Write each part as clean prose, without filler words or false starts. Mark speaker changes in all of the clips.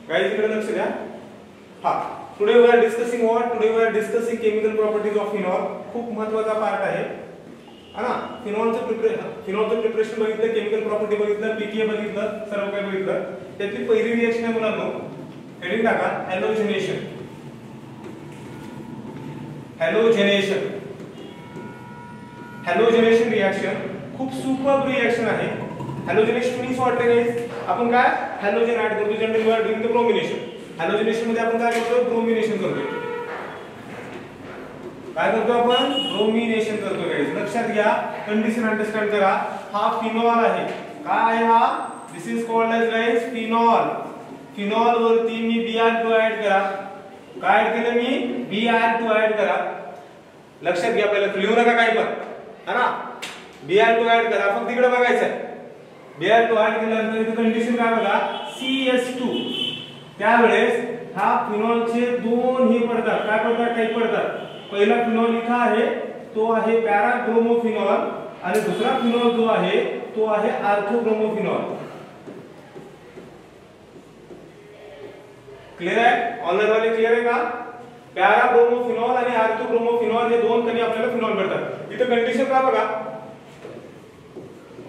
Speaker 1: Guys इकडे लक्ष द्या. हा, today we are discussing what? Today we are discussing chemical properties of phenol. खूप महत्त्वाचा पार्ट आहे. है ना? फिनॉलचं प्रिपरेशन बघितलं, केमिकल प्रॉपर्टी बघितलं, पीके बघितलं, सर्व काही बघितलं. त्यातली पहिली रिएक्शन आहे मुलांनो, हेडिंग टाका हॅलोजनेशन. हॅलोजनेशन. हॅलोजनेशन रिएक्शन खूप सुपर रिएक्शन आहे. Halogenation means what guys? आपण काय हॅलोजन ऍड करतो. Generally we are doing the bromination. Halogenation मध्ये आपण काय करतो? ब्रोमिनेशन करतो. काय करतो आपण? ब्रोमिनेशन करतो गाइस. लक्षात घ्या, कंडिशन अंडरस्टँड करा. हा फिनॉल आहे. काय आहे हा? This is called as guys phenol. Phenol वरती मी Br2 ऍड करा. काय ऍड केलं मी? Br2 ऍड करा. लक्षात घ्या, पहिलं लिहू नका काही पण, है ना? Br2 ऍड करा. फक्त तिकडे बघायचं आहे. Br2 ऍड केल्यानंतर इथे कंडिशन काय बघा? CS2. त्यावेळेस हा फिनॉलचे दोन हे पडतात. काय पडतात? टाइप पडतात. पहिला फिनॉल इथं आहे, तो आहे पॅराब्रोमोफिनॉल, आणि दुसरा फिनॉल जो आहे तो आहे ऑर्थोब्रोमोफिनॉल. क्लियर आहे? ऑनलाइन वाले क्लियर आहे का? पॅराब्रोमोफिनॉल आणि ऑर्थोब्रोमोफिनॉल हे दोन कणी आपल्याला फिनॉल मिळतात. इथं कंडिशन काय बघा?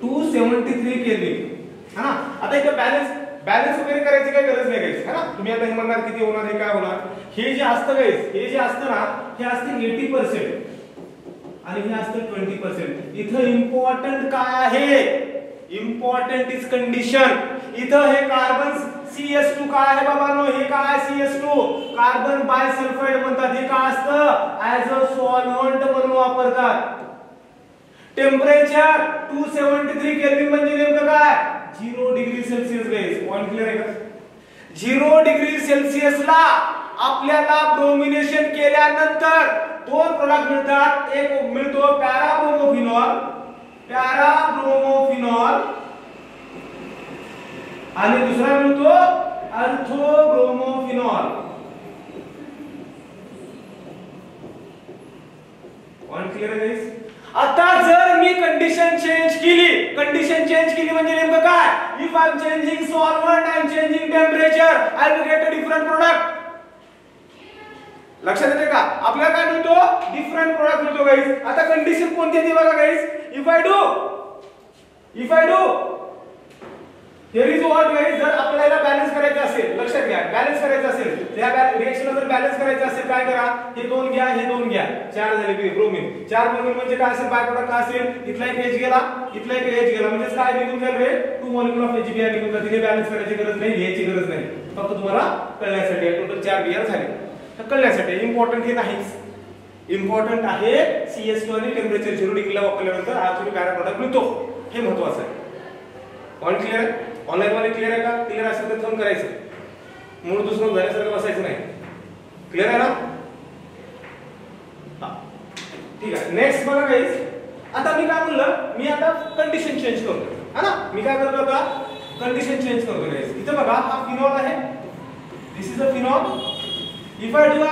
Speaker 1: 273 केल्विन. है ना? आता इथं बॅलन्स वगैरे करायची काही गरज नाही गाइस, है ना? तुम्ही आता हे म्हणणार किती होणार, हे काय होणार? हे जे असतं गाइस, हे जे असतं ना, हे असतं 80% आणि हे असतं 20%. इथं इम्पॉर्टंट काय आहे? Important is condition. इथं हे कार्बन CS2 काय आहे बाबांनो? हे काय CS2? कार्बन बायसल्फाइड म्हणतात. हे काय असतं? ऍज अ सॉल्व्हंट म्हणून वापरतात. टेम्परेचर 273 केल्विन म्हणजे नेमकं काय? 0 degree Celsius guys. Point clear आहे का? 0 डिग्री सेल्सिअस ला आपल्याला ब्रोमिनेशन केल्यानंतर दोन प्रोडक्ट मिळतात. एक मिळतो पॅराब्रोमोफिनॉल आणि दुसरा मिळतो ऑर्थोब्रोमोफिनॉल. पॉइंट क्लियर आहे गाइस? आता जर मी कंडिशन चेंज केली म्हणजे नेमकं काय? If I am changing solvent, I am changing temperature, I will get a different product. लक्षात येते का? आपल्याला काय मिळतो? डिफरंट प्रोडक्ट मिळतो गाइस. आता कंडिशन कोणती आहे बघा guys. If I do here is what guys. जर आपल्याला बॅलन्स करायचं असेल, लक्षात घ्या, बॅलन्स करायचं असेल, त्या रिएक्शनला जर बॅलन्स करायचं असेल, काय करा? हे दोन घ्या, हे दोन घ्या. 4 झाले की ब्रोमीन. 4 ब्रोमीन म्हणजे काय असेल? बाय प्रोडक्ट काय असेल? इथला एक H गेला, इथला एक H गेला, म्हणजे काय निघून जाईल रे? 2 मॉलिक्यूल ऑफ HBr निघून जातील. हे बॅलन्स करायची गरज नाही, घ्यायची गरज नाही. फक्त तुम्हाला कळण्यासाठी टोटल 4 Br झाले. तर कळण्यासाठी इम्पॉर्टंट हे नाहीच. इम्पॉर्टंट आहे CS2 आणि टेम्परेचर 0 डिग्रीला वापरल्यानंतर ऍक्च्युअली पॅरा प्रोडक्ट मिळतो. हे महत्त्वाचं आहे. पॉइंट क्लियर आहे? ऑनलाइन वाले क्लियर आहे का? क्लियर असेल तर फोन करायचं. मूळ दुसरं झाल्यासारखं बसायचं नाही. क्लियर आहे ना? हा, ठीक आहे. नेक्स्ट बघा गाइस. आता मी काय म्हणलं? मी आता कंडिशन चेंज करतो, है ना? मी काय करतो आता? कंडिशन चेंज करतो गाइस. इथे बघा, हा फिनॉल आहे. This is a phenol. If I do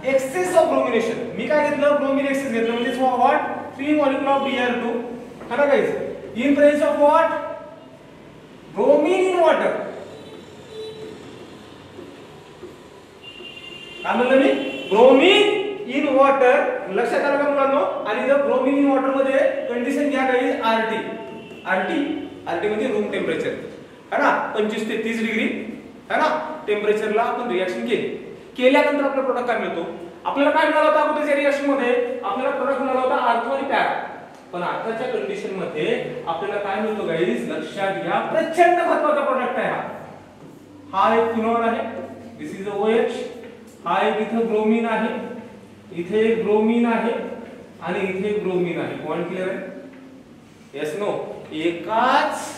Speaker 1: excess of bromination, मी काय घेतलं? ब्रोमिन एक्सेस घेतलं, म्हणजे व्हॉट? 3 मॉलिक्यूल ऑफ Br2, है ना guys? In presence of what? Bromine in water. काय म्हणलं मी? Bromine in water. लक्षात आलं का मुलांनो? आणि जर ब्रोमीन इन वॉटर मध्ये कंडिशन घ्या गाइस RT म्हणजे रूम टेम्परेचर, है ना? 25 ते 30 डिग्री, है ना? टेम्परेचरला आपण रिएक्शन केल्यानंतर आपला प्रोडक्ट काय मिळतो? आपल्याला काय मिळालं होतं अगोदरच्या रिएक्शन मध्ये? आपल्याला प्रोडक्ट मिळाला होता ऑर्थो आणि पॅरा. पण आताच्या कंडिशन मध्ये आपल्याला काय मिळतो गाइस? लक्षात घ्या, प्रचंड महत्त्वाचा प्रोडक्ट आहे हा एक फिनॉल आहे. This is OH. हा एक इथे ब्रोमीन आहे, इथे एक ब्रोमीन आहे आणि इथे एक ब्रोमीन आहे. पॉइंट क्लियर आहे? Yes no? एकाच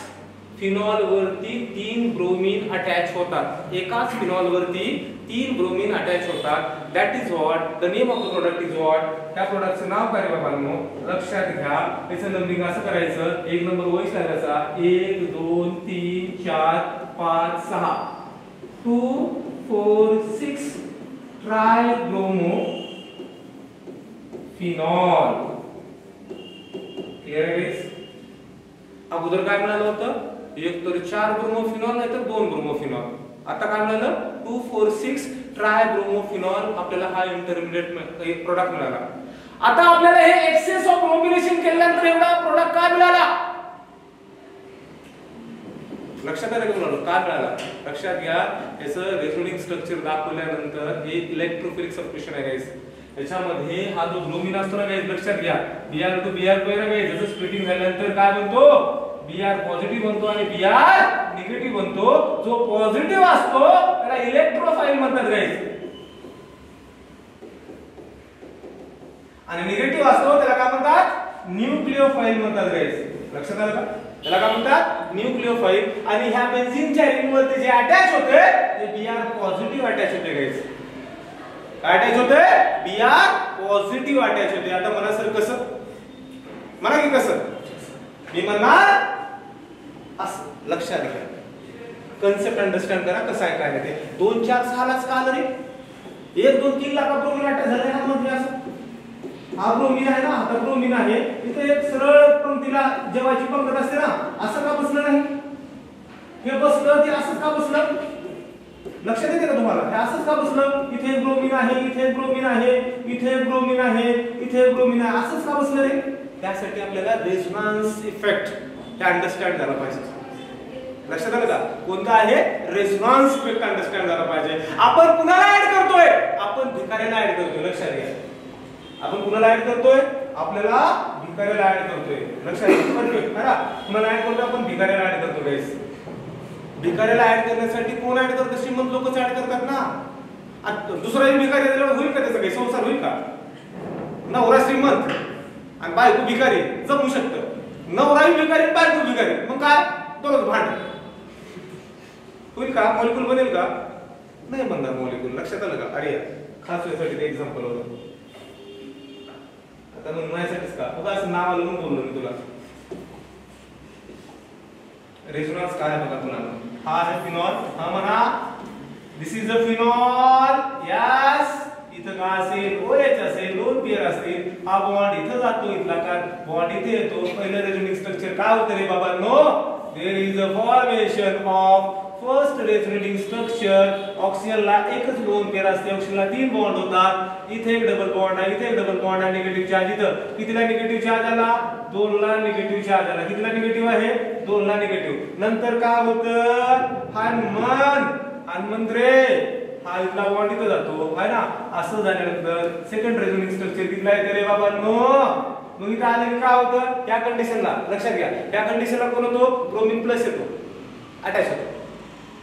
Speaker 1: फिनॉल वरती 3 ब्रोमीन अटॅच होतात. एकाच फिनॉल वरती 3 ब्रोमीन अटॅच होतात. That is what the name of the product is what. त्या प्रोडक्टचं नाव काय बाबांनो? लक्षात घ्या. त्याचं नंबरिंग असं करायचं. एक नंबर वॉइस लागायचा. 1 2 3 4 5 6 2 4 6 ट्रायब्रोमो फिनॉल. क्लियर आहे गाइस? अगोदर काय मिळालं होतं? एक तर 4 ब्रोमोफिनॉल नाही तर 2 ब्रोमोफिनॉल. आता काय मिळालं 2,4,6 ट्रायब्रोमोफिनॉल आपल्याला हा इंटरमिडिएट प्रोडक्ट मिळाला. आता आपल्याला हे एक्सेस ऑफ ब्रोमिनेशन केल्यानंतर एवढा प्रोडक्ट काय मिळाला लक्षात आलं का मुलांनो काय मिळाला लक्षात घ्या. याचं रेझोनिंग स्ट्रक्चर दाखवल्यानंतर हे इलेक्ट्रोफिलिक सबस्टिट्यूशन आहे गाइस. याच्यामध्ये हा जो ब्रोमिन असतो ना गाइस लक्षात घ्या Br to Br pair guys जसं स्प्लिटिंग झाल्यानंतर काय बनतो Br पॉझिटिव्ह बनतो आणि Br निगेटिव्ह बनतो. जो पॉझिटिव्ह असतो त्याला इलेक्ट्रोफाइल म्हणतात गाइस आणि निगेटिव्ह असतो त्याला काय म्हणतात न्यूक्लिओफाइल म्हणतात गाइस. लक्षात आलं का त्याला काय म्हणतात न्यूक्लिओफाइल. आणि ह्या बेन्झीनच्या रिंगवरती जे अटॅच होते ते Br पॉझिटिव्ह अटॅच होते गाइस. काय अटॅच होते Br पॉझिटिव्ह अटॅच होते. आता म्हणा सर कसं म्हणा की कसं मी म्हणणार असं लक्षात घ्या कन्सेप्ट अंडरस्टँड करा कसं आहे काय ते 2 4 6 लाच का आलं रे 1 2 3 लाख ब्रोमिन अटॅच झाले ना मध्ये असं हा ब्रोमिन आहे ना आता ब्रोमिन आहे इथे एक सरळ पंक्तीला जेवायची पंक्ती असते ना असं का बसलं नाही हे बसलं ते असंच का बसलं लक्षात येते का तुम्हाला हे असंच का बसलं इथे ब्रोमिन आहे इथे ब्रोमिन आहे इथे ब्रोमिन आहे इथे ब्रोमिन आहे असंच का बसलं रे. त्यासाठी आपल्याला रेझोनान्स इफेक्ट हे अंडरस्टँड झाला पाहिजे. लक्षात आलं का कोणता आहे रेझोनान्स इफेक्ट अंडरस्टँड झाला पाहिजे. आपण कुणाला ऍड करतोय आपण भिकाऱ्याला ऍड करतोय. लक्षात घ्या आपण कुणाला ऍड करतोय आपल्याला भिकाऱ्याला ऍड करतोय. लक्षात घ्या परफेक्ट है ना कुणाला ऍड करतोय आपण भिकाऱ्याला ऍड करतो गाइस. भिकाऱ्याला ऍड करण्यासाठी कोण ऍड करतं श्रीमंत लोकच ऍड करतात ना. दुसराही भिकारी दिल्यावर होईल का त्याचा काही संसार होईल का नवरा श्रीमंत आणि बायको भिकारी जमू शकतं नवराही भिकारी बायको भिकारी मग काय दोनच भांड होईल का मॉलिक्यूल बनेल का नाही बनणार मॉलिक्यूल. लक्षात आलं का अरे खास वेळेसाठी ते एक्झाम्पल होतं. आता मग माझ्यासाठीच का बघा असं नाव आलं म्हणून बोललो मी तुला. रेझोनान्स काय आहे बघा तुम्हाला हा आहे फिनॉल हा म्हणा दिस इज अ फिनॉल यस इथं काय असेल OH असेल 2 पेअर असतील हा बॉन्ड इथं जातो इथला काय बॉन्ड इथे येतो. पहिलं रेझोनिंग स्ट्रक्चर काय होतं रे बाबा no there is a formation of first resonating structure ऑक्सिजनला एकच 2 पेअर असते ऑक्सिजनला 3 बॉन्ड होतात. इथे एक डबल बॉन्ड आहे इथे एक डबल बॉन्ड आहे निगेटिव्ह चार्ज इथं कितीला निगेटिव्ह चार्ज आला 2 ला निगेटिव्ह चार्ज आला कितीला निगेटिव्ह आहे 2 ला निगेटिव्ह. नंतर काय होतं हनुमंत रे हा इथला बॉन्ड इथं जातो है ना. असं झाल्यानंतर सेकंड रेझोनिंग स्ट्रक्चर कितीला येते रे बाबा नो मग इथं आलं की काय होतं या कंडिशनला लक्षात घ्या या कंडिशनला कोण होतो ब्रोमिन प्लस येतो अटॅच होतो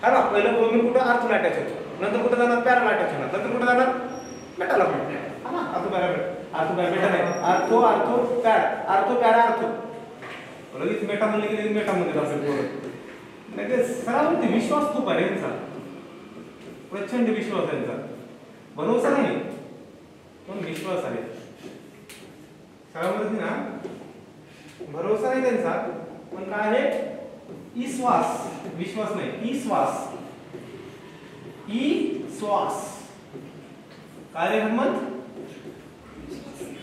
Speaker 1: है ना. पहिलं ब्रोमिन कुठं आर्थोला अटॅच होतो नंतर कुठं जाणार पॅराला अटॅच होणार नंतर कुठं जाणार मेटाला है ना. आर्थो पॅरा मेटा नाही ortho ortho para ortho para ortho लगेच मेटा म्हणले की लगेच मेटा मध्ये असेल बरोबर नाही ते सरावरती विश्वास खूप आहे त्यांचा प्रचंड विश्वास आहे त्यांचा भरोसा नाही पण विश्वास आहे सरावरती ना भरोसा नाही त्यांचा पण काय आहे ईश्वास विश्वास नाही ईश्वास ईश्वास काय रे हनुमंत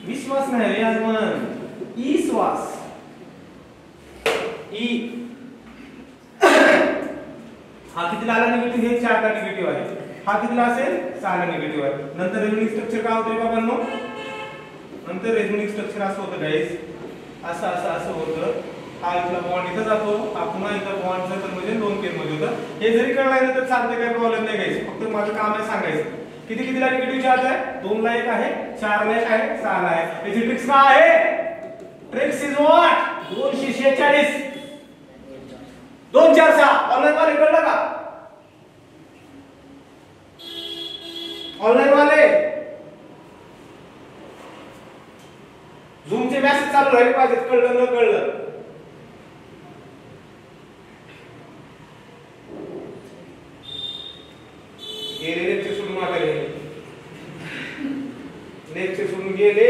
Speaker 1: विश्वास नाही रे हनुमंत ईश्वास ई हा कितीला आला निगेटिव्ह हे 4 ला निगेटिव्ह आहे हा कितीला असेल 6 ला निगेटिव्ह आहे. नंतर रेझोनिंग स्ट्रक्चर काय होतं बाबांनो नंतर रेझोनिंग स्ट्रक्चर असं होतं गाइस असं असं असं होतं. हा इथला बॉन्ड इथं जातो हा पुन्हा इथं बॉन्ड सर्कल मध्ये 2 पेअर मध्ये होतं. हे जरी कळलं तर चालते काही प्रॉब्लेम नाही गाइस फक्त माझं काम आहे सांगायचं किती कितीला निगेटिव्ह चार्ज आहे 2 ला एक आहे 4 ला एक आहे 6 ला आहे. याची ट्रिक्स काय आहे ट्रिक्स इज व्हॉट 246 2 4 6 ऑनलाइन वाले कळलं का ऑनलाइन वाले झूम चे मेसेज चालू राहिले पाहिजेत कळलं न कळलं गेले लेक्चर सोडून वाटायले लेक्चर सोडून गेले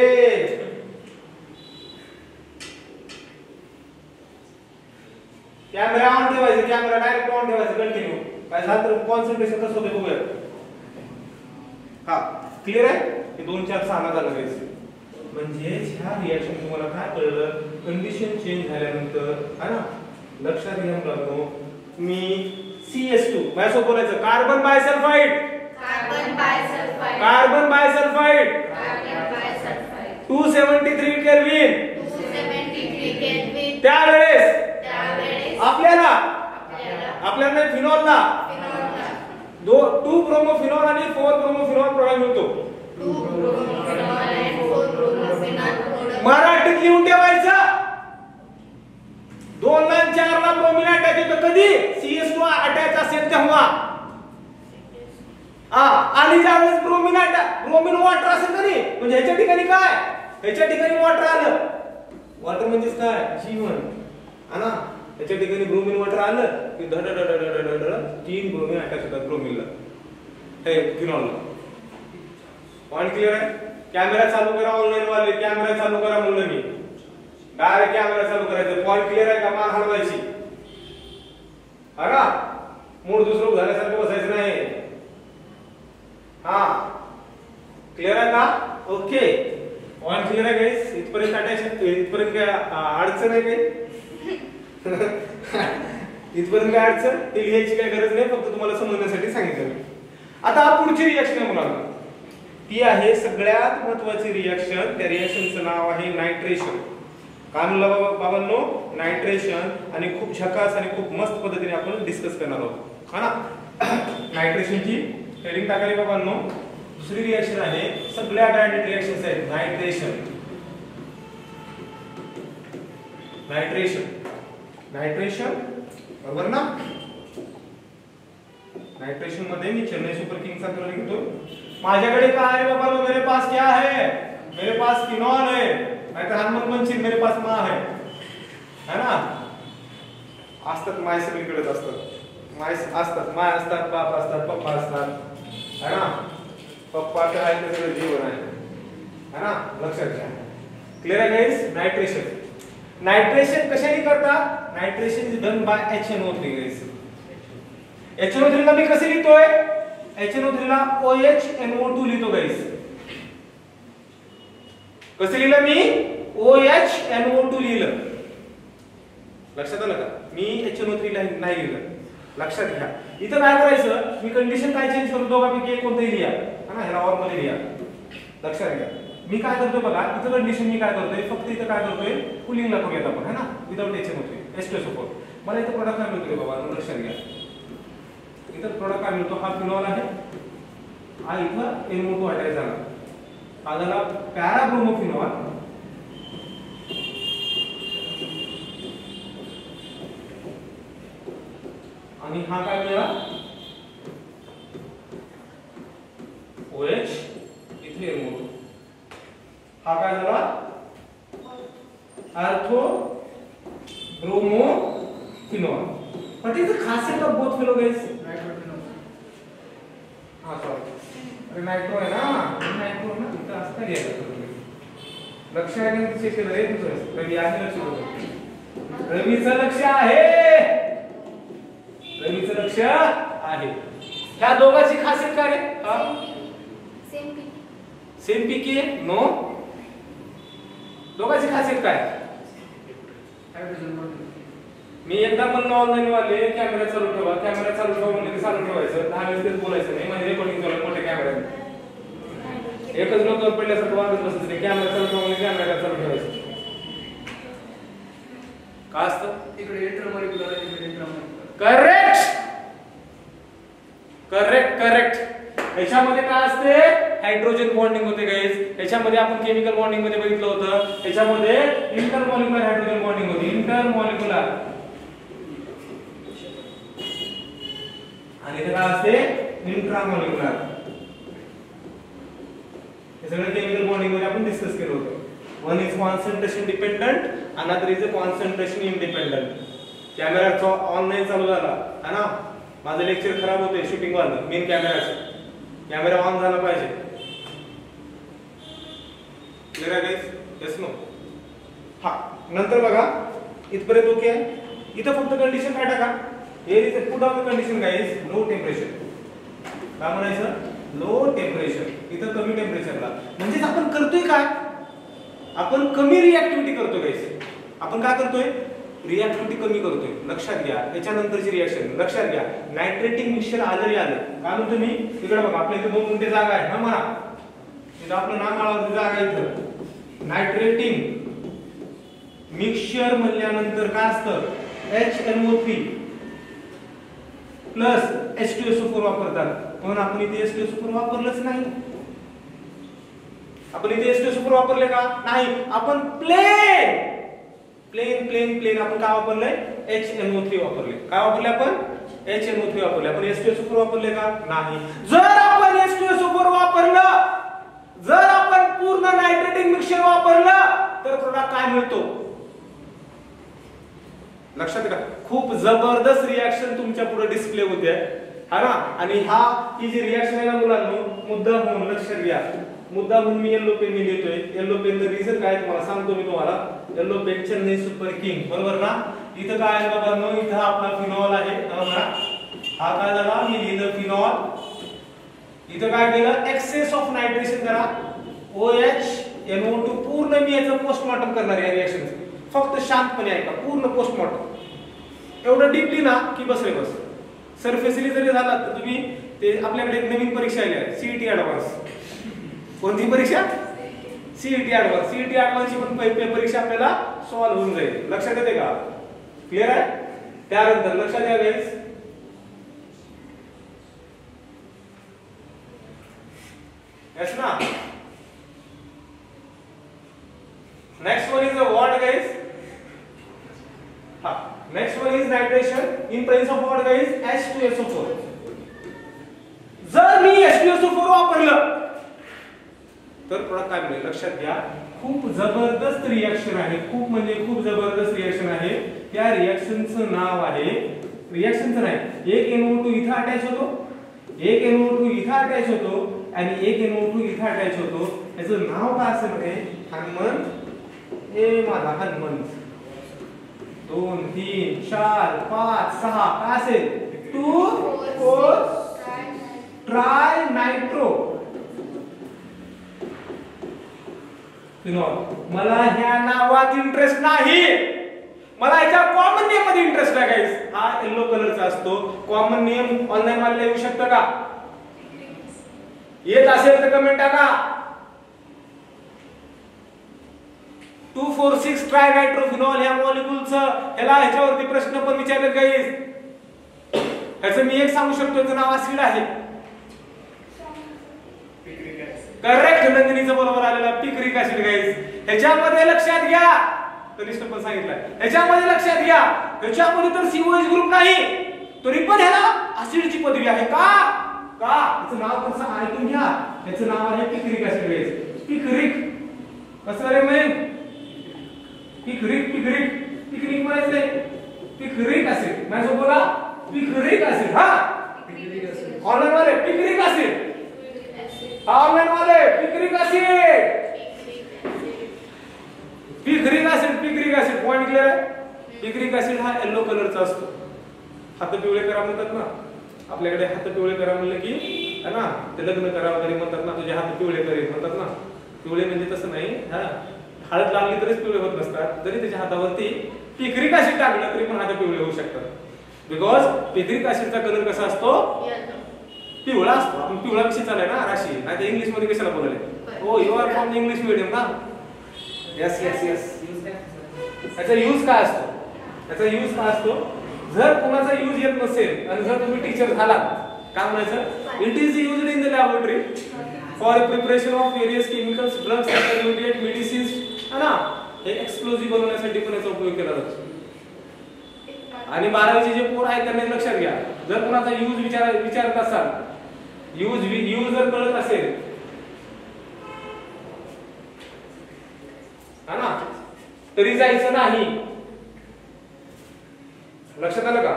Speaker 1: कॅमेरा ऑन ठेवायचा कॅमेरा डायरेक्ट ऑन ठेवायचा कंटिन्यू काय झालं तर कॉन्संट्रेशन कसं होते बघूया. हा क्लियर आहे हे 2 4 6 झालं गाइस म्हणजे ह्या रिएक्शन तुम्हाला काय कळलं कंडिशन चेंज झाल्यानंतर है ना लक्षात घ्या मुलांनो मी CS2 माझ्यासोबत बोलायचं carbon bisulphide
Speaker 2: carbon bisulphide
Speaker 1: carbon bisulphide
Speaker 2: carbon bisulphide
Speaker 1: 273 kelvin
Speaker 2: 273 kelvin
Speaker 1: त्यावेळेस आपल्याला फिनॉलला 2 ब्रोमोफिनॉल आणि 4 ब्रोमोफिनॉल प्रोडक्ट मिळतो.
Speaker 2: 2 ब्रोमोफिनॉल आणि 4 ब्रोमोफिनॉल प्रोडक्ट
Speaker 1: मराठीत लिहून ठेवायचं. 2 ला 4 ला ब्रोमीन अटॅच होतं कधी CS2 अटॅच असेल तेव्हा आणि ज्यावेळेस ब्रोमीन वॉटर असेल कधी म्हणजे ह्याच्या ठिकाणी काय ह्याच्या ठिकाणी वॉटर आलं. वॉटर म्हणजे काय जीवन है ना. ह्याच्या ठिकाणी ब्रोमीन वॉटर आलं की धड 3 ब्रोमीन अटॅच होतात ब्रोमीनला हे फिनॉलला. पॉइंट क्लियर आहे. कॅमेरा चालू करा ऑनलाईन वाले कॅमेरा चालू करा म्हणलं मी डायरेक्ट कॅमेरा चालू करायचं. पॉइंट क्लियर आहे का. मान हलवायची हा का मूड दुसरं झाल्यासारखं बसायचं नाही. क्लियर आहे का. ओके पॉइंट क्लियर आहे गाइस. इथपर्यंत अटॅच इथपर्यंत काय अडचण आहे काही इथपर्यंत काय अडचण ते लिहायची काय गरज नाही फक्त तुम्हाला समजण्यासाठी सांगितलं मी. आता पुढची रिएक्शन आहे मुलांना ती आहे सगळ्यात महत्त्वाची रिएक्शन. त्या रिएक्शनचं नाव आहे नायट्रेशन. काय म्हणलं बाबांनो नायट्रेशन आणि खूप झकास आणि खूप मस्त पद्धतीने आपण डिस्कस करणार आहोत हा ना. नायट्रेशनची हेडिंग टाकाली बाबांनो. दुसरी रिएक्शन आहे सगळ्या ब्रँडेड रिएक्शन्स आहेत नायट्रेशन बरोबर ना. नायट्रेशन मध्ये मी चेन्नई सुपर किंग्सचा कलर घेतो. माझ्याकडे काय आहे बाबा मेरे पास क्या है मेरे पास फिनॉल है नाहीतर हनुमंत मंचिल मेरे पास मा है ना. असतात माय सगळीकडेच असतात माय असतात माय असतात बाप असतात पप्पा असतात है ना. पप्पा तर आहे ते सगळं जीवन आहे ना. लक्षात घ्या. क्लियर आहे गाइस. नायट्रेशन कशाने करतात. Nitration is done by HNO3 guys. HNO3 ला मी कसे लिहितोय HNO3 ला OHNO2 लिहितो गाइस. कसे लिहिलं मी OHNO2 लिहिलं. लक्षात आलं का. मी HNO3 नाही लिहिलं. लक्षात घ्या. इथं काय करायचं मी कंडिशन काय चेंज करतो दोघांपैकी एक कोणतंही लिहा है ना. ह्याला ऑर मध्ये लिहा. लक्षात घ्या. मी काय करतोय बघा इथं कंडिशन मी काय करतोय फक्त इथं काय करतोय कुलिंगला करूयात आपण है ना विदाउट HNO3 H2SO4. मला इथं प्रोडक्ट काय मिळतोय बाबा लक्षात घ्या. इथं प्रोडक्ट काय मिळतो हा फिनॉल आहे हा इथं NO2 अटॅच झाला हा झाला पॅराब्रोमोफिनॉल आणि हा काय मिळाला OH इथे NO2 हा काय झाला ortho bromophenol. What is the खासियत of both fellow guys? Sorry अरे नायट्रो आहे ना इथं असता घ्यायचं. लक्ष आहे ना चेक केलं रे तुझं रवी आहे लक्ष होतं. रवीचं लक्ष आहे. ह्या दोघांची खासियत काय रे सेम पीके नो. दोघांची खासियत काय मी एकदा म्हणलं ऑनलाईन वाले कॅमेरा चालू ठेवा म्हणजे चालू ठेवायचं 10 वेळेस तेच बोलायचं नाही म्हणजे रेकॉर्डिंग चालू मोठ्या कॅमेऱ्यात एकच डोक्यावर पडल्यासारखं वागत बसायचं नाही. कॅमेरा चालू ठेवा म्हणजे कॅमेरा चालू ठेवायचं. काय असतं
Speaker 3: इकडे इंटरमॉलिक्युलर आहे इकडे इंट्रामॉलिक्युलर.
Speaker 1: करेक्ट. याच्यामध्ये काय असते हायड्रोजन बॉन्डिंग होते गाइस. याच्यामध्ये आपण केमिकल बॉन्डिंग मध्ये बघितलं होतं. याच्यामध्ये इंटरमॉलिक्युलर हायड्रोजन बॉन्डिंग होती इंटरमॉलिक्युलर आणि इथे काय असते इंट्रामॉलिक्युलर. हे सगळं केमिकल बॉन्डिंग मध्ये आपण डिस्कस केलं होतं. One is concentration dependent another is a concentration independent. Camera online चालू झाला है ना. माझं लेक्चर खराब होते शूटिंग वाला मेन कॅमेराचं. कॅमेरा ऑन झाला पाहिजे. क्लियर आहे गाइस. Yes no. हा नंतर बघा इथपर्यंत ओके आहे. इथं फक्त कंडिशन काय टाका हे इथे put off the condition guys low temperature. काय म्हणायचं लो टेम्परेचर. इथं कमी टेम्परेचरला म्हणजे आपण करतोय काय आपण कमी रिएक्टिव्हिटी करतोय गाइस. आपण काय करतोय रिॲक्टिव्हिटी कमी करतोय, लक्षात घ्या. त्याच्यानंतरची रिएक्शन लक्षात घ्या. नायट्रेटिंग मिक्सचर आजही आलं, काय म्हणतो मी, इकडे बघा आपल्या इथे 2 गुंठे जागा आहे, हा म्हणा इथं आपलं नाम माळावरती जागा इथं. नायट्रेटिंग मिक्सचर म्हणल्यानंतर काय असतं, HNO3 प्लस H2SO4 वापरतात, पण आपण इथे H2SO4 वापरलंच नाही. आपण इथे H2SO4 वापरले का नाही, आपण प्लेन आपण काय वापरलंय, HNO3 वापरले. काय वापरले आपण, HNO3 वापरले. आपण H2SO4 वापरले का नाही. जर आपण H2SO4 वापरलं, जर आपण पूर्ण नायट्रेटिंग मिक्सचर वापरलं तर प्रोडक्ट काय मिळतो, लक्षात घ्या. खूप जबरदस्त रिएक्शन तुमच्या पुढे डिस्प्ले होते, हा ना. आणि ही जी रिएक्शन आहे ना मुलांनो, मुद्दा म्हणून लक्षात घ्या, मुद्दा म्हणून मी येलो पेन लिहितोय. येलो पेनचं रिझन काय तुम्हाला सांगतो मी तुम्हाला. Yellow pen Chennai super king, बरोबर ना. इथं काय आहे बाबा, इथं आपला फिनॉल आहे, हा काय झाला, मी लिहिलं फिनॉल. इथं काय केलं, एक्सेस ऑफ नायट्रेशन करा, OHNO2. पूर्ण मी याचं पोस्टमॉर्टम करणार आहे या रिएक्शनचं, फक्त शांतपणे ऐका, पूर्ण पोस्टमॉर्टम. एवढं डीपली ना की बस रे बस. सरफेसली जरी झाला तर तुम्ही ते, आपल्याकडे एक नवीन परीक्षा आली आहे, CET ऍडव्हान्स. कोणती परीक्षा, CET ऍडव्हान्स. CET ऍडव्हान्सची पण परीक्षा आपल्याला सॉल्व्ह होऊन जाईल, लक्षात येते का, क्लिअर आहे. त्यानंतर लक्षात घ्या गाईस, yes ना. Next one is the what guys? Next one is nitration in presence of what guys? H2SO4. जर मी H2SO4 वापरलं तर प्रोडक्ट काय मिळेल, लक्षात घ्या. खूप जबरदस्त रिएक्शन आहे, खूप म्हणजे खूप जबरदस्त रिएक्शन आहे. त्या रिएक्शनचं नाव आहे, रिएक्शनचं नाही, एक NO2 इथं अटॅच होतो, एक NO2 इथं अटॅच होतो आणि एक NO2 इथं अटॅच होतो. याचं नाव काय असेल म्हणजे हनुमंत. हे माझा हनुमंत. 2 3 4 5 6 काय असेल, 2 4 ट्राय नायट्रो फिनॉल. मला ह्या नावात इंटरेस्ट नाही, मला याच्या कॉमन नेम मध्ये इंटरेस्ट आहे गाईस. हा येलो कलरचा असतो. कॉमन नेम ऑनलाइन मला येऊ शकतं का, येत असेल तर कमेंट टाका. 2,4,6 ट्राय नायट्रोफिनॉल ह्या मॉलिक्यूलचं ह्याच्यावरती प्रश्न पण विचारले गाईस. ह्याचं मी एक सांगू शकतो, याचं नाव ऍसिड आहे. करेक्ट, नंदिनीचं बरोबर आलेला, पिक्रिक ऍसिड गाईस. ह्याच्यामध्ये लक्षात घ्या, तनिष्ठ पण सांगितलंय, ह्याच्यामध्ये लक्षात घ्या, ह्याच्यामध्ये तर COH ग्रुप नाही, तरी पण ह्याला ऍसिडची पदवी आहे. का याचं नाव कसं ऐकून घ्या, याचं नाव आहे पिक्रिक ऍसिड गाईस. पिक्रिक कसं रे मैं, पिक्रिक म्हणायचंय, पिक्रिक ऍसिड. माझं बोला, पिक्रिक ऍसिड. हा ऑनलाइन वाले पिक्रिक ऍसिड, ऑनलाइन वाले picric acid, picric acid. Point clear आहे. पिक्रिक ऍसिड हा येलो कलरचा असतो. हात पिवळे करा म्हणतात ना, आपल्याकडे हात पिवळे करा म्हणलं की है ना, ते लग्न करा वगैरे म्हणतात ना, तुझे हात पिवळे करेल म्हणतात ना. पिवळे म्हणजे तसं नाही, हा हळद लागली तरीच पिवळे होत नसतात. जरी त्याच्या हातावरती पिक्रिक ऍसिड टाकलं तरी पण हात पिवळे होऊ शकतात. बिकॉज पिक्रिक ऍसिडचा कलर कसा असतो, पिवळा असतो. आपण पिवळा विषय चाललाय ना राशी, नाही तर इंग्लिश मध्ये कशाला बोलायला. हो, you are from English medium ना. Yes yes yes. त्याचा यूज काय असतो, त्याचा यूज काय असतो, जर कोणाचा यूज येत नसेल आणि जर तुम्ही टीचर झालात, काय म्हणायचं, it is used in the laboratory for preparation of various chemicals, drugs, intermediate medicines, है ना. हे एक्सप्लोजिव्ह बनवण्यासाठी पण याचा उपयोग केला जातो. आणि 12वीचे जे पोर आहेत त्यांनी लक्षात घ्या, जर कोणाचा यूज विचारत असाल, यूज जर कळत असेल, है ना, तरी जायचं नाही. लक्षात आलं का.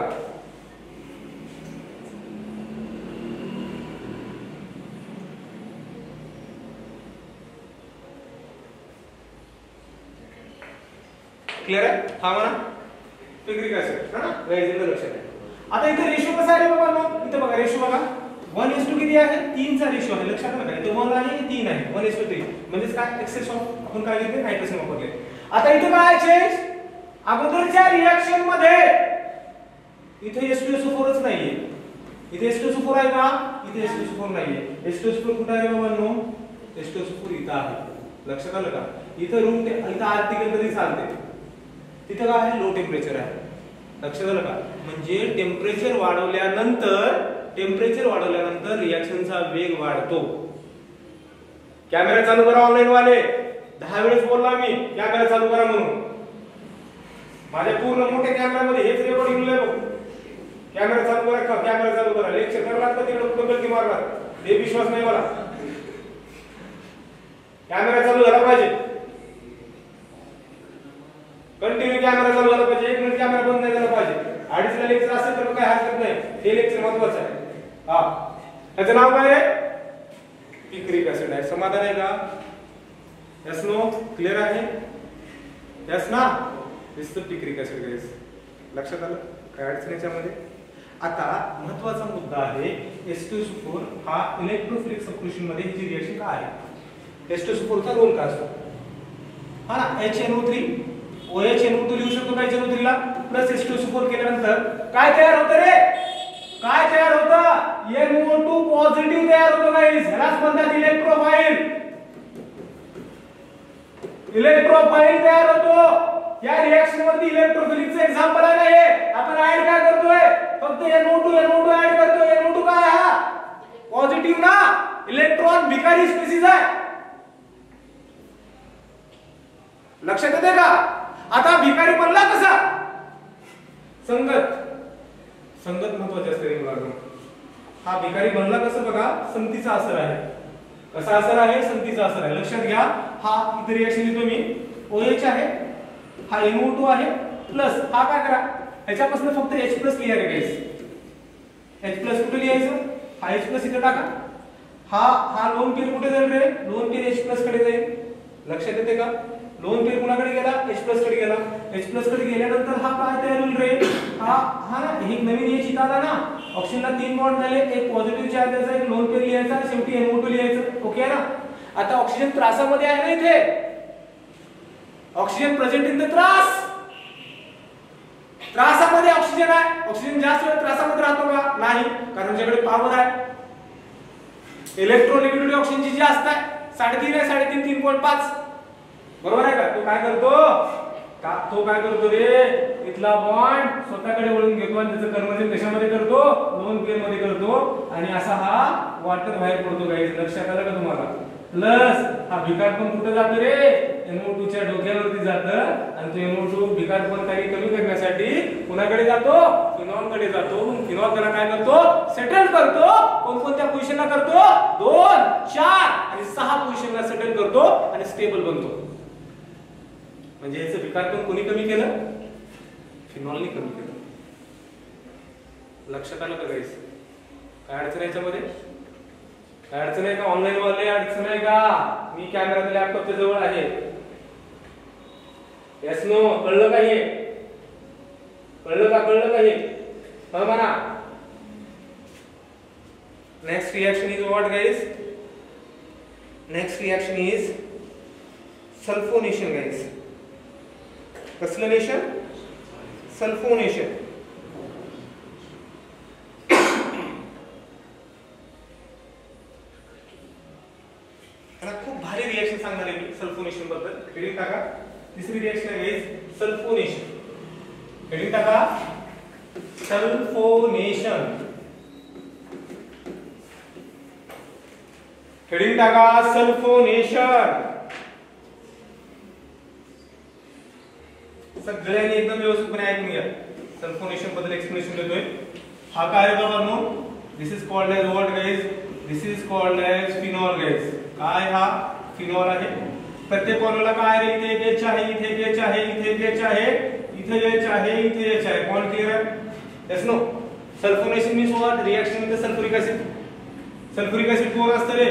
Speaker 1: क्लियर आहे. हा म्हणा पिक्रिक ऍसिड, हा ना, गाईजला लक्षात आहे. आता इथे रेशो कसा आहे बाबा, इथे बघा रेशो बघा, 1:2 किती आहे, 3 चा रेशो आहे. लक्षात आलं का, इथे 1 आहे 3 आहे, 1:3. म्हणजे काय, एक्सेस ऑफ आपण काय घेतले, नायट्रोजन वापरले. आता इथे काय चेंज, अगोदरच्या रिएक्शन मध्ये इथे H2SO4च नाहीये, इथे H2SO4 आहे का? इथे H2SO4 नाहीये. H2SO4 कुठे आहे बाबांनो? H2SO4 इथं आहे. लक्षात आलं का? इथं रूम इथं आरती केलं तरी चालते. तिथे काय आहे? लो टेम्परेचर आहे. लक्षात आलं का? म्हणजे टेम्परेचर वाढवल्यानंतर रिएक्शनचा वेग वाढतो. कॅमेरा चालू करा ऑनलाईन वाले. 10 वेळेस बोलला मी कॅमेरा चालू करा म्हणून. माझ्या पूर्ण मोठ्या कॅमेरामध्ये हेच रेकॉर्डिंग आहे बघ. कॅमेरा चालू करा, कॅमेरा चालू करा. लेक्चर करणार का तिकडे कुठे गलती मारणार? हे विश्वास नाही मला. कॅमेरा चालू झाला पाहिजे, कंटिन्यू कॅमेरा चालू झाला पाहिजे. 1 मिनिट कॅमेरा बंद नाही झाला पाहिजे. 2:30 ला लेक्चर असेल तर काय हरकत नाही, हे लेक्चर महत्त्वाचं आहे. त्याचं नाव काय रे? पिक्रिक ऍसिड आहे. समाधान आहे का? Yes no? क्लिअर आहे? यस ना? दिसतं पिक्रिक ऍसिड गाइस. लक्षात आलं? काय अडचण याच्यामध्ये? आता महत्त्वाचा मुद्दा आहे H2SO4 हा इलेक्ट्रोफिलिक सबस्टिट्यूशन मध्ये ही रिएक्शन काय आहे? H2SO4 चा रोल काय असतो? हा ना, HNO3 OHNO2 लिहू शकतो का? HNO3 ला प्लस H2SO4 केल्यानंतर काय तयार होतं रे? काय तयार होतं? NO2 पॉझिटिव्ह तयार होतो गाइस. ह्यालाच म्हणतात इलेक्ट्रोफाइल. इलेक्ट्रोफाइल तयार होतो. या रिएक्शन वरती इलेक्ट्रोफिलिकचं एक्झाम्पल आहे ना हे. आपण ऍड काय करतोय? फक्त NO2 ऍड करतोय. NO2 काय हा? पॉझिटिव्ह ना, इलेक्ट्रॉन भिकारी स्पीसीज आहे. लक्षात येते का? आता भिकारी बनला कसा? संगत महत्वाची असते मुलांनो. हा भिकारी बनला कसं बघा, संगतीचा असर आहे. कसा असर आहे? संगतीचा असर आहे. लक्षात घ्या. हा इथे रिएक्शन लिहितो मी. OH आहे, हा NO2 आहे, प्लस हा काय करा, ह्याच्यापासून फक्त H+ लिहा रे गाइस. H+ कुठे लिहायचं? हा H+ इथे टाका. हा लोन पेर कुठे जाईल रे? लोन पेर H+ कडे जाईल. लक्षात येते का? लोन पेर कुणाकडे गेला? H+ कडे गेला. H+ कडे गेल्यानंतर हा काय तयार होईल रे? हा ना, हे नवीन H इथं आला ना. ऑक्सिजनला 3 बॉन्ड झाले, एक पॉझिटिव्ह चार्ज द्यायचा, एक लोन पेर लिहायचा, शेवटी NO2 लिहायचं. ओके आहे ना? आता ऑक्सिजन त्रासामध्ये आहे ना इथे. ऑक्सिजन प्रेझेंट इन द त्रासामध्ये ऑक्सिजन आहे. ऑक्सिजन जास्त वेळ त्रासामध्ये राहतो का? नाही, कारण त्याच्याकडे पॉवर आहे. इलेक्ट्रोनेगेटिव्हिटी ऑक्सिजनची जास्त आहे, 3.5 आहे, 3.5 3.5. बरोबर आहे का? तो काय करतो रे? इथला बॉन्ड स्वतःकडे वळून घेतो आणि त्याचं कन्व्हर्जन कशामध्ये करतो? लोन पेर मध्ये करतो आणि असा हा वॉटर बाहेर पडतो गाइस. लक्षात आलं का तुम्हाला? प्लस हा भिकारपण कुठे जातो रे? NO2 च्या डोक्यावरती जातं आणि तो NO2 भिकारपण काही कमी करण्यासाठी कुणाकडे जातो? फिनॉल कडे जातो. फिनॉल त्याला काय करतो? सेटल करतो. कोणत्या पोझिशनला करतो? 2, 4 आणि 6 पोझिशनला सेटल करतो आणि स्टेबल बनतो. म्हणजे याचं विकारपण कोणी कमी केलं? फिनॉलने कमी केलं. लक्षात आलं का गाइस? काय अडचण याच्यामध्ये? काय अडचण आहे का? ऑनलाईन वाले अडचण आहे का? मी कॅमेरा लॅपटॉपच्या जवळ आहे. Yes no? कळलं का हे? कळलं का हे? म्हणा. Next reaction is what guys? Next reaction is sulphonation guys. कसलं नेशन? सल्फोनेशन. खूप भारी रिएक्शन सांगणार आहे मी सल्फोनेशन बद्दल. हेडिंग टाका. तिसरी रिएक्शन आहे गाइस सल्फोनेशन. हेडिंग टाका सल्फोनेशन. हेडिंग टाका सल्फोनेशन. सगळ्यांनी एकदम व्यवस्थितपणे ऐकून घ्या. सल्फोनेशन बद्दल एक्सप्लेनेशन देतोय. हा काय आहे बाबांनो? This is called as what guys? This is called as phenol guys. काय हा? फिनॉल आहे. प्रत्येक बॉन्डला काय आहे? इथे एक H आहे, इथे एक H आहे, इथे एक H आहे, इथे H आहे, इथे H आहे. बॉन्ड क्लियर आहे? Yes no? Sulphonation means what? Reaction with sulphuric acid. Sulphuric acid कोण असतं रे?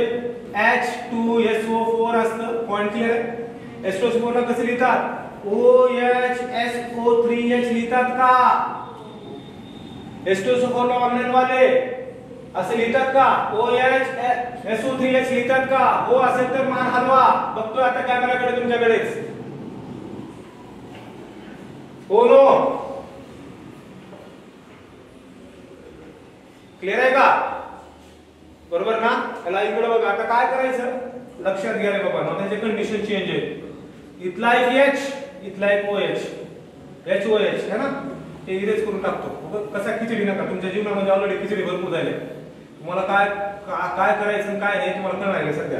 Speaker 1: H2SO4 असतं. पॉइंट क्लियर आहे? H2SO4 ला कसं लिहितात? OHSO3H लिहितात का? H2SO4 ला ऑनलाईन वाले असं लिहितात का? OHSO3H लिहितात का? हो असेल तर मान हलवा. बघतोय आता कॅमेराकडे तुमच्याकडेच. हो नो क्लिअर आहे का बरोबर ना त्याला इकडे बघा आता काय करायचं लक्षात घ्या रे बाबा त्याचे कंडिशन चेंज आहे इथला एक एच इथला एक O H H O H है ना ते इरेज करून टाकतो कसा खिचडी नका तुमच्या जीवनामध्ये ऑलरेडी खिचडी भरपूर झाले तुम्हाला काय काय करायचं काय नाही तुम्हाला कळणार आहे सध्या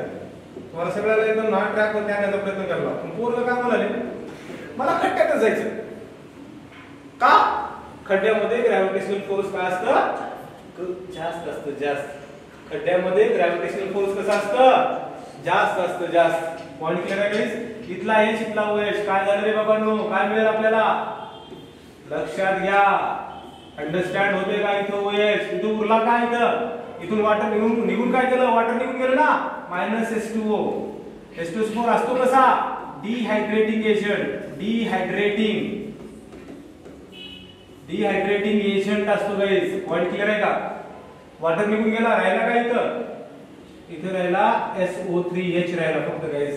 Speaker 1: तुम्हाला सगळ्याला एकदम ना ट्रॅकवर आणण्याचा प्रयत्न करला पण पोरं काय म्हणाले मला खड्ड्यातच जायचं का खड्ड्यामध्ये ग्रॅव्हिटेशनल फोर्स काय असतं जास्त असतं जास्त खड्ड्यामध्ये ग्रॅव्हिटेशनल फोर्स कसा असतं जास्त असतं जास्त पॉइंट क्लिअर आहे गाईस इथला एच इथला ओ एच काय झालं रे बाबांनो काय मिळेल आपल्याला लक्षात घ्या अंडरस्टँड होते का इथं ओ एच इथून उरला काय इथून वॉटर निघून काय केलं वॉटर निघून गेलं ना -H2O H2SO4 असतो कसा डिहायड्रेटिंग एजंट डिहायड्रेटिंग एजंट असतो गाईस पॉइंट क्लिअर आहे का वॉटर निघून गेला राहिला का इथं राहिला SO3H राहिला फक्त गाईस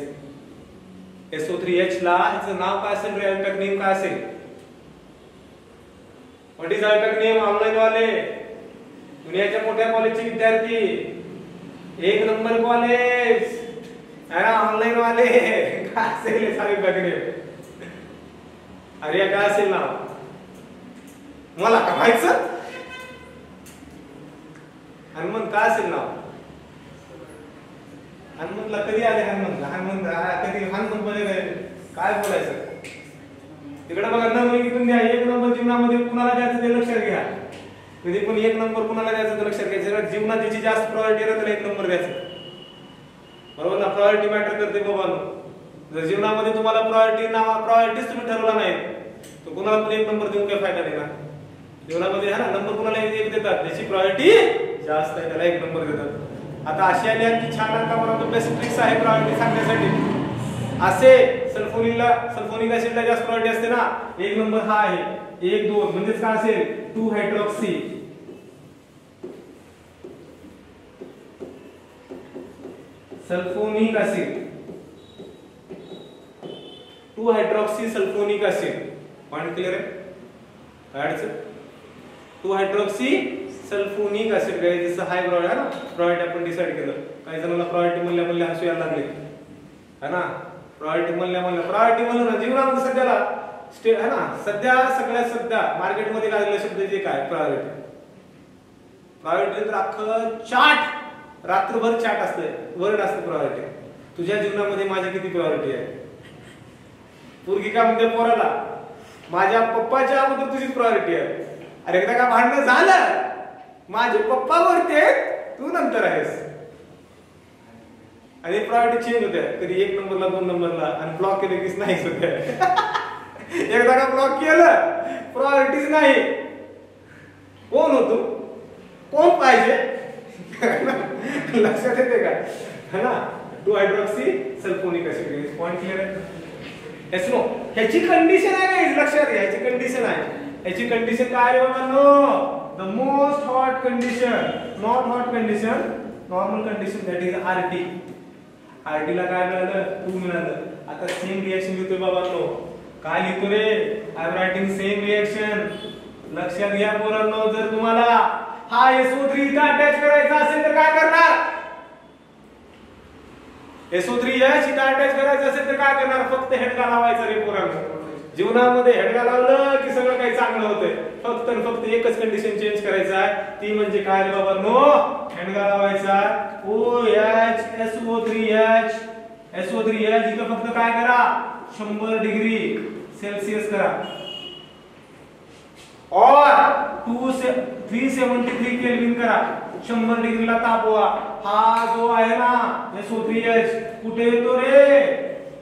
Speaker 1: SO3H ला याचं नाव काय असेल रे इम्पॅक्ट नेम काय असेल what is impact name online वाले दुनियाच्या मोठ्या कॉलेजचे विद्यार्थी एक नंबर कॉलेज है ऑनलाइन वाले काय असेल सारे बघणे अरे काय असेल ना मला का माहिती हनुमंत काय असेल ना हनुमंतला कधी आले हनुमंत कधी हनुमंत मध्ये काय बोलायचं तिकडे बघा नंबर द्या एक नंबर जीवनामध्ये कुणाला द्यायचं ते लक्षात घ्या कधी पण एक नंबर कुणाला द्यायचं ते लक्षात घ्यायचं जीवनात ज्याची जास्त प्रायोरिटी आहे त्याला एक नंबर द्यायचा बरोबर ना प्रायोरिटी मॅटर करते बाबांनो जर जीवनामध्ये तुम्हाला प्रायोरिटीच तुम्ही ठरवला नाही तर कुणाला पण एक नंबर देऊन काही फायदा नाही ना जीवनामध्ये है ना नंबर कुणाला एक देतात ज्याची प्रायोरिटी जास्त आहे त्याला एक नंबर देतात आता अशी आली की छान अंका बनवतो बेस्ट ट्रिक्स आहे प्रायोरिटी सांगण्यासाठी असे सल्फोनिक ऍसिडला जास्त प्रायोरिटी असते ना एक नंबर हा आहे 1 2 म्हणजेच काय असेल 2 hydroxy sulphonic acid 2 hydroxy sulphonic acid point clear आहे काय अडचण 2 हायड्रॉक्सी सल्फोनिक ऍसिड गाइस जसं हाय प्रायोरिटी आहे ना प्रायोरिटी आपण डिसाइड केलं काही जणांना प्रायोरिटी म्हणल्या हसू यायला लागले है ना प्रायोरिटी प्रायोरिटी म्हणलं ना जीवनामध्ये सध्याला है ना सध्या मार्केटमध्ये काय शब्द जे काय प्रायोरिटी तर अख्खं चार्ट रात्रभर चार्ट असते वर्ड असते प्रायोरिटी तुझ्या जीवनामध्ये माझी किती प्रायोरिटी आहे पोरगी का म्हणते पोराला माझ्या पप्पाच्या अगोदर तुझीच प्रायोरिटी आहे अरे एकदा का भांडण झालं माझे पप्पा वरती तू नंतर आहेस आणि प्रायोरिटी चेंज होते कधी 1 नंबरला 2 नंबरला आणि ब्लॉक केले कीच नाहीच होते एकदा का ब्लॉक केलं प्रायोरिटीज नाही कोण होतो कोण पाहिजे लक्षात येते का है ना 2 hydroxy sulphonic acid point clear आहे एसनो ह्याची कंडिशन आहे गाइस लक्षात घ्या ह्याची कंडिशन आहे ह्याची कंडिशन काय आहे बाबांनो the most hot condition not hot condition normal condition that is RT RT ला काय मिळालं 2 मिळालं आता सेम रिएक्शन लिहितोय बाबांनो काय लिहितो रे I am writing same reaction लक्षात घ्या पोरांनो जर तुम्हाला हा SO3 इथं अटॅच करायचा असेल तर काय करणार SO3H इथं अटॅच करायचं असेल तर काय करणार फक्त हेडगा लावायचा रे पोरांनो जीवनामध्ये हेडगा लावलं की सगळं काही चांगलं होतंय फक्त आणि फक्त एकच कंडिशन चेंज करायचं आहे ती म्हणजे काय रे बाबांनो हेडगा लावायचा OH SO3H इथं फक्त काय करा 100 डिग्री सेल्सियस करा और 373 केल्विन करा 100 डिग्रीला तापवा हा जो आहे ना SO3H कुठे येतो रे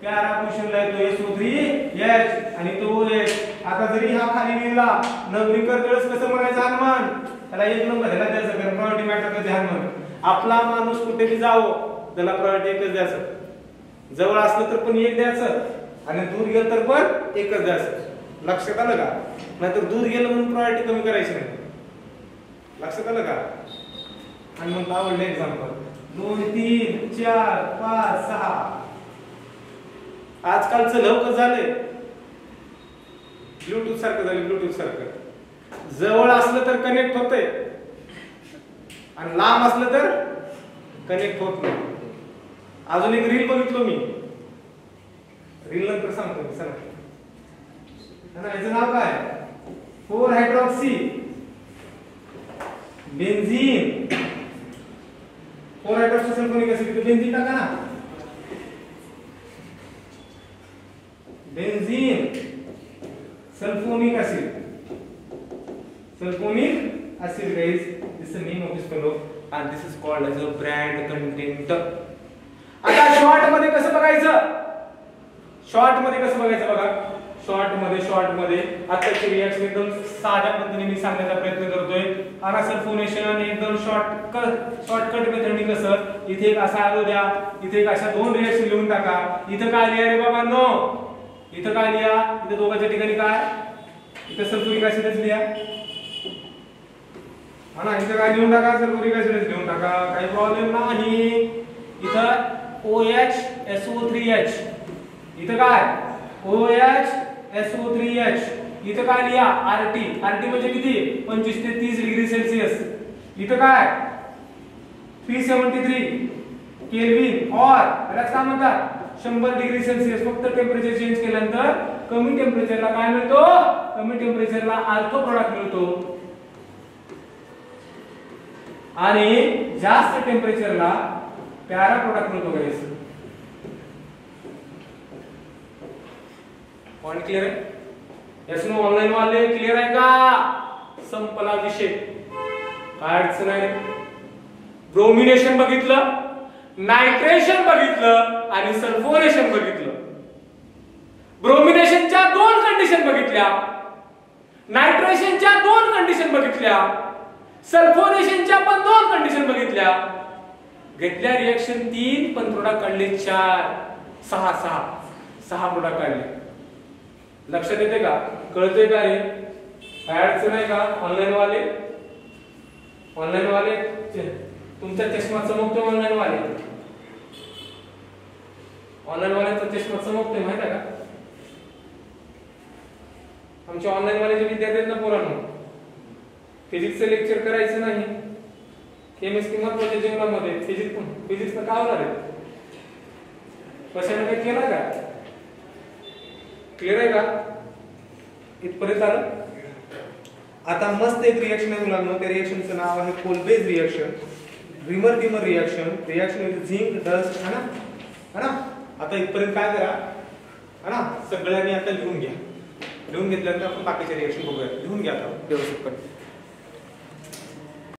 Speaker 1: प्यारा क्वेश्चनला येतो SO3H आणि तो OH आता जरी हा खाली लिहिला नवनीकर कळस कसं म्हणायचं हनुमान त्याला 1 नंबर ह्याला द्यायचं कारण प्रायोरिटी मॅटर करते हनुमान आपला माणूस कुठेही जावो त्याला प्रायोरिटी एकच द्यायचं जवळ असलं तर पण 1 द्यायचं आणि दूर गेलं तर पण एकच द्यायचं लक्षात आलं का नाहीतर दूर गेलं म्हणून प्रायोरिटी कमी करायची नाही लक्षात आलं का आणि मग आवडलं एक्झाम्पल 2 3 4 5 6 आजकालचं लवकर झालंय ब्लूटूथ सारखं झालं, ब्लूटूथ सारखं. जवळ असलं तर कनेक्ट होतंय आणि लांब असलं तर कनेक्ट होत नाही. अजून एक रील बघितलो मी, रील नंतर सांगतो मी. सांगा याचं नाव काय? 4 hydroxy benzene. 4 hydroxy sulphuric acid, benzene टाका ना. Benzene sulphuric acid, sulfonic acid guys, this is the name of this fellow and this is called as a brand content. आता शॉर्ट मध्ये कसं बघायचं? शॉर्ट मध्ये कसं बघायचं बघा. शॉर्ट मध्ये आताची रिएक्शन एकदम साध्या पद्धतीने मी सांगण्याचा प्रयत्न करतोय. आणि सल्फोनेशन एकदम शॉर्टकट मेथडने कसं, इथे एक असा आरो द्या, इथे एक अशा 2 रिएक्शन लिहून टाका. इथं काय लिहा रे बाबांनो? इथं काय लिहा? इथं दोघांच्या ठिकाणी काय? इथं सल्फ्युरिक ऍसिडच लिहा. हा ना, इथं काय लिहून टाका? सल्फ्युरिक ऍसिडच लिहून टाका, काही प्रॉब्लेम नाही. इथं OH इथं काय? OH इथं काय लिहा? RT म्हणजे किती? 25 ते 30 डिग्री सेल्सिअस. इथं काय? 373 केल्विन और यालाच काय म्हणतात? 100 डिग्री सेल्सिअस. फक्त टेम्परेचर चेंज केल्यानंतर कमी टेम्परेचरला काय मिळतो? कमी टेम्परेचरला अल्फा प्रोडक्ट मिळतो आणि जास्त टेम्परेचरला पॅरा प्रोडक्ट मिळतो गाइस. पॉइंट क्लियर आहे? यासनो ऑनलाइन वाले क्लियर आहे का? संपला विषय, काय अडचण आहे? ब्रोमिनेशन बघितलं, नायट्रेशन बघितलं आणि सल्फोनेशन बघितलं. ब्रोमिनेशनच्या 2 कंडिशन बघितल्या, नायट्रेशनच्या 2 कंडिशन बघितल्या, सल्फोनेशनच्या पण 2 कंडिशन बघितल्या. घेतल्या रिएक्शन 3 पण प्रोडक्ट काढले 4, 6 प्रोडक्ट काढले. लक्षात येते का? कळतंय का रे? काय अडचण आहे का? ऑनलाइन वाले तुमचा चष्मा चमकतोय. ऑनलाइन वाल्यांचा चष्मा चमकतोय माहिती आहे का? आमच्या ऑनलाइन वाले जे विद्यार्थी आहेत ना पोरांनो, फिजिक्सचं लेक्चर करायचं नाही. केमिस्ट्री महत्वाच्या जीवनामध्ये फिजिक्सनं काय होणार आहे? कशाने काही केलं का? क्लिअर आहे का? इथपर्यंत आलं. आता मस्त एक रिएक्शन आहे मुलांनो. त्या रिएक्शनचं नाव आहे Kolbe's reaction, Reimer reaction with zinc dust. है ना? आता इथपर्यंत काय करा, है ना, सगळ्यांनी आता लिहून घ्या. लिहून घेतल्यानंतर आपण बाकीचे रिएक्शन बघूया. लिहून घ्या आता व्यवस्थितपणे.